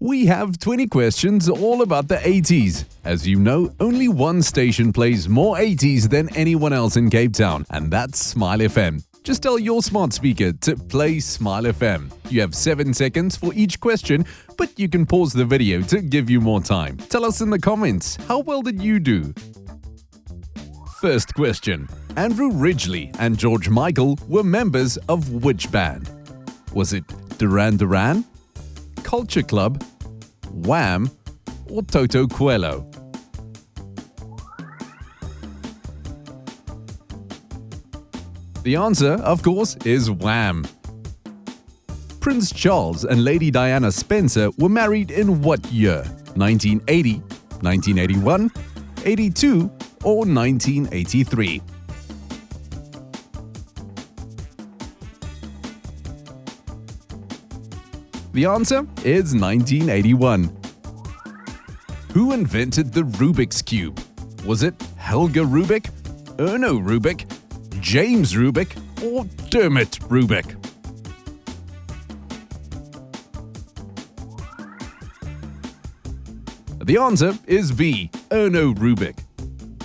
We have 20 questions all about the 80s. As you know, only one station plays more 80s than anyone else in Cape Town, and that's Smile FM. Just tell your smart speaker to play Smile FM. You have 7 seconds for each question, but you can pause the video to give you more time. Tell us in the comments, how well did you do? First question. Andrew Ridgeley and George Michael were members of which band? Was it Duran Duran, Culture Club, Wham, or Toto Coelho? The answer, of course, is Wham. Prince Charles and Lady Diana Spencer were married in what year? 1980, 1981, 82, or 1983? The answer is 1981. Who invented the Rubik's Cube? Was it Helga Rubik, Erno Rubik, James Rubik, or Dermot Rubik? The answer is B, Erno Rubik.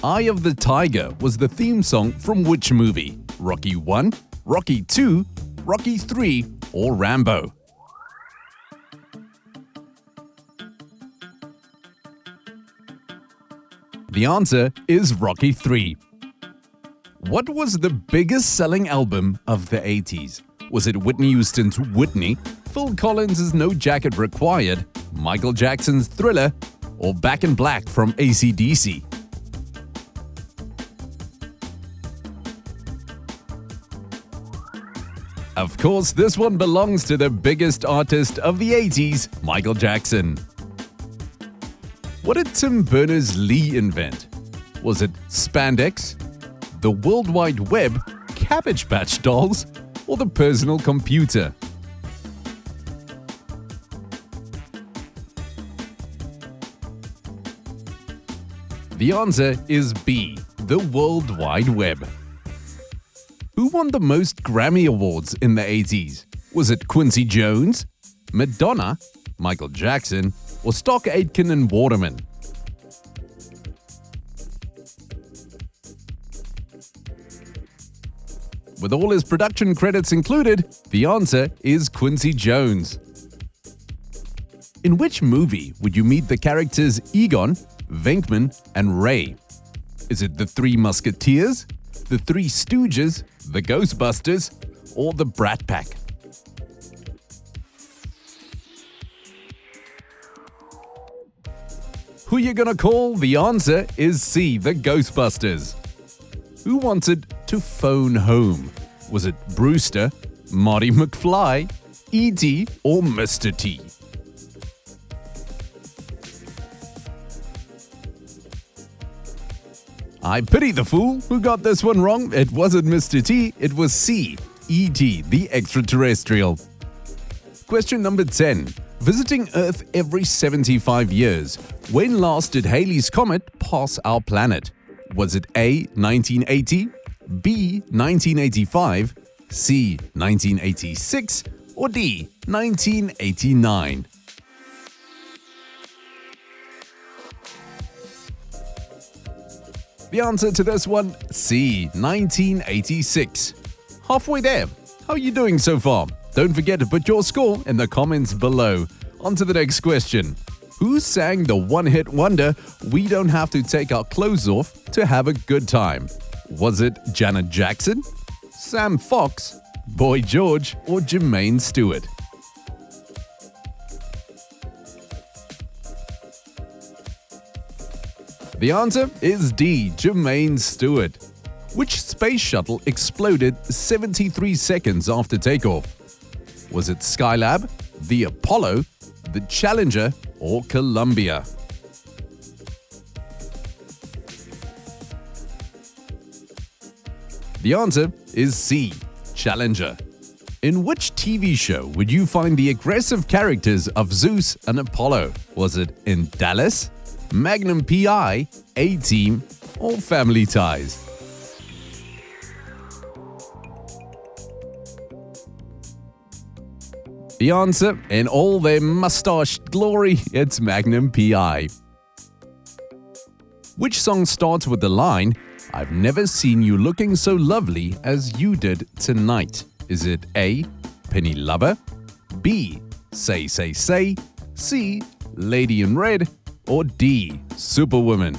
Eye of the Tiger was the theme song from which movie? Rocky 1, Rocky 2, Rocky 3, or Rambo? The answer is Rocky 3. What was the biggest selling album of the 80s? Was it Whitney Houston's Whitney, Phil Collins' No Jacket Required, Michael Jackson's Thriller, or Back in Black from AC/DC? Of course, this one belongs to the biggest artist of the 80s, Michael Jackson. What did Tim Berners-Lee invent? Was it spandex, the World Wide Web, Cabbage Patch dolls, or the personal computer? The answer is B, the World Wide Web. Who won the most Grammy Awards in the 80s? Was it Quincy Jones, Madonna, Michael Jackson, or Stock Aitken and Waterman? With all his production credits included, the answer is Quincy Jones. In which movie would you meet the characters Egon, Venkman, and Ray? Is it The Three Musketeers, The Three Stooges, The Ghostbusters, or The Brat Pack? Who you gonna call? The answer is C, The Ghostbusters. Who wanted to phone home? Was it Brewster, Marty McFly, E.T., or Mr. T? I pity the fool who got this one wrong. It wasn't Mr. T, it was C, E.T., the extraterrestrial. Question number 10. Visiting Earth every 75 years. When last did Halley's Comet pass our planet? Was it A, 1980, B, 1985, C, 1986, or D, 1989? The answer to this one, C, 1986. Halfway there. How are you doing so far? Don't forget to put your score in the comments below. On to the next question. Who sang the one-hit wonder, We Don't Have to Take Our Clothes Off to Have a Good Time? Was it Janet Jackson, Sam Fox, Boy George, or Jermaine Stewart? The answer is D, Jermaine Stewart. Which space shuttle exploded 73 seconds after takeoff? Was it Skylab, the Apollo, the Challenger, or Columbia? The answer is C, Challenger. In which TV show would you find the aggressive characters of Zeus and Apollo? Was it in Dallas, Magnum P.I., A-Team, or Family Ties? The answer, in all their mustached glory, it's Magnum P.I. Which song starts with the line, "I've never seen you looking so lovely as you did tonight"? Is it A, Penny Lover, B, Say Say Say, C, Lady in Red, or D, Superwoman?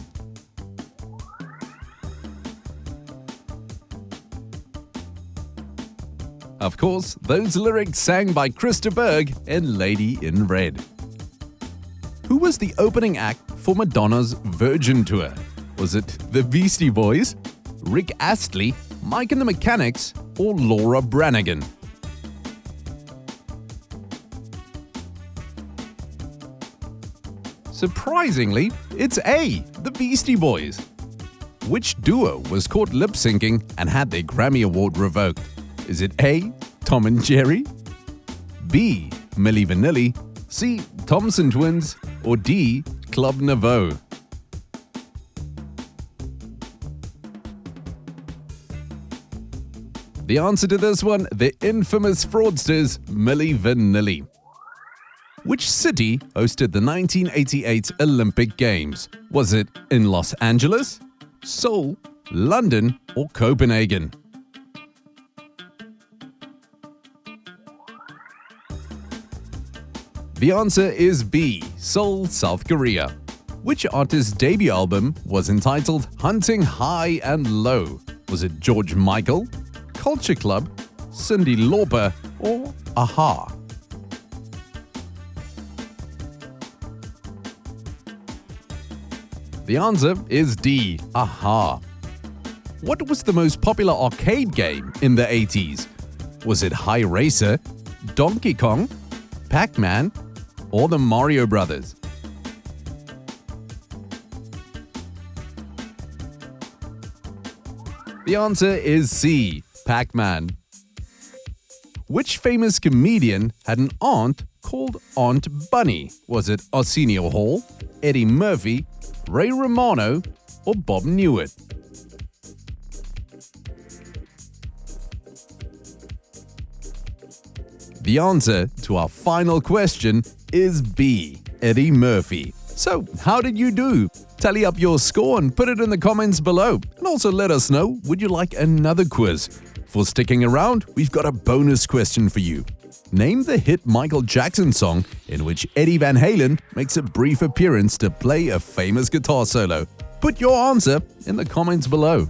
Of course, those lyrics sang by Krista Berg and Lady in Red. Who was the opening act for Madonna's Virgin Tour? Was it the Beastie Boys, Rick Astley, Mike and the Mechanics, or Laura Branigan? Surprisingly, it's A, the Beastie Boys. Which duo was caught lip-syncing and had their Grammy Award revoked? Is it A, Tom and Jerry, B, Milli Vanilli, C, Thompson Twins, or D, Club Nouveau? The answer to this one, the infamous fraudsters, Milli Vanilli. Which city hosted the 1988 Olympic Games? Was it in Los Angeles, Seoul, London, or Copenhagen? The answer is B, Seoul, South Korea. Which artist's debut album was entitled Hunting High and Low? Was it George Michael, Culture Club, Cyndi Lauper, or Aha? The answer is D, Aha. What was the most popular arcade game in the 80s? Was it High Racer, Donkey Kong, Pac-Man, or the Mario Brothers? The answer is C, Pac-Man. Which famous comedian had an aunt called Aunt Bunny? Was it Arsenio Hall, Eddie Murphy, Ray Romano, or Bob Newhart? The answer to our final question is B, Eddie Murphy. So, how did you do? Tally up your score and put it in the comments below. And also let us know, would you like another quiz? For sticking around, we've got a bonus question for you. Name the hit Michael Jackson song in which Eddie Van Halen makes a brief appearance to play a famous guitar solo. Put your answer in the comments below.